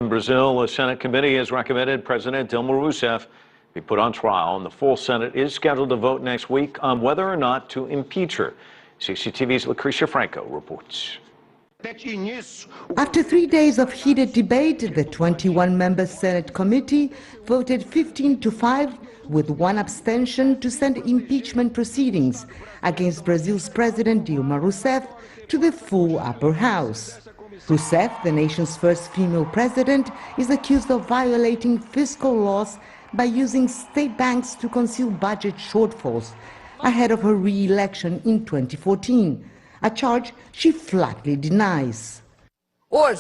In Brazil, a Senate committee has recommended President Dilma Rousseff be put on trial, and the full Senate is scheduled to vote next week on whether or not to impeach her. CCTV's Lucrecia Franco reports. After 3 days of heated debate, the 21-member Senate committee voted 15-5 with one abstention to send impeachment proceedings against Brazil's President Dilma Rousseff to the full upper house. Rousseff, the nation's first female president, is accused of violating fiscal laws by using state banks to conceal budget shortfalls ahead of her re-election in 2014, a charge she flatly denies. There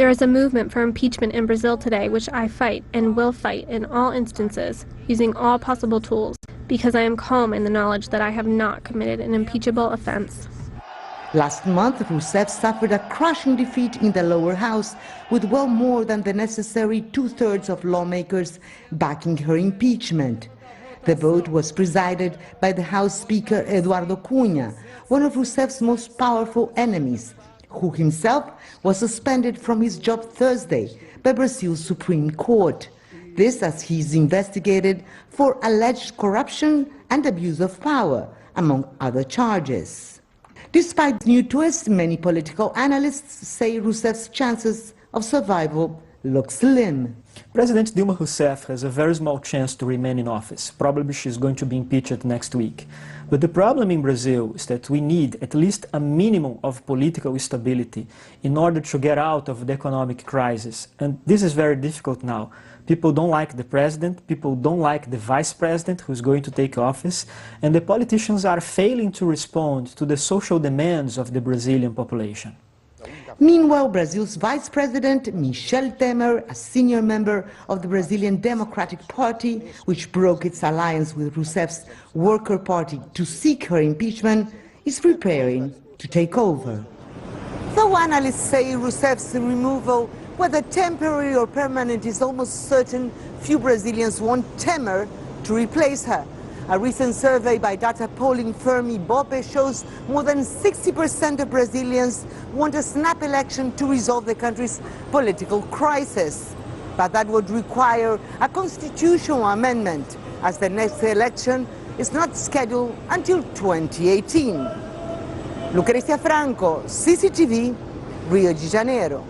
is a movement for impeachment in Brazil today, which I fight and will fight in all instances, using all possible tools, because I am calm in the knowledge that I have not committed an impeachable offense. Last month, Rousseff suffered a crushing defeat in the lower house, with well more than the necessary two-thirds of lawmakers backing her impeachment. The vote was presided by the House Speaker Eduardo Cunha, one of Rousseff's most powerful enemies, who himself was suspended from his job Thursday by Brazil's Supreme Court. This as he is investigated for alleged corruption and abuse of power, among other charges. Despite new twists, many political analysts say Rousseff's chances of survival look slim. President Dilma Rousseff has a very small chance to remain in office. Probably she's going to be impeached next week. But the problem in Brazil is that we need at least a minimum of political stability in order to get out of the economic crisis. And this is very difficult now. People don't like the president, people don't like the vice president who's going to take office, and the politicians are failing to respond to the social demands of the Brazilian population. Meanwhile, Brazil's Vice President, Michel Temer, a senior member of the Brazilian Democratic Party, which broke its alliance with Rousseff's Worker Party to seek her impeachment, is preparing to take over. Though analysts say Rousseff's removal, whether temporary or permanent, is almost certain, few Brazilians want Temer to replace her. A recent survey by data polling firm Ibope shows more than 60% of Brazilians want a snap election to resolve the country's political crisis. But that would require a constitutional amendment, as the next election is not scheduled until 2018. Lucrecia Franco, CCTV, Rio de Janeiro.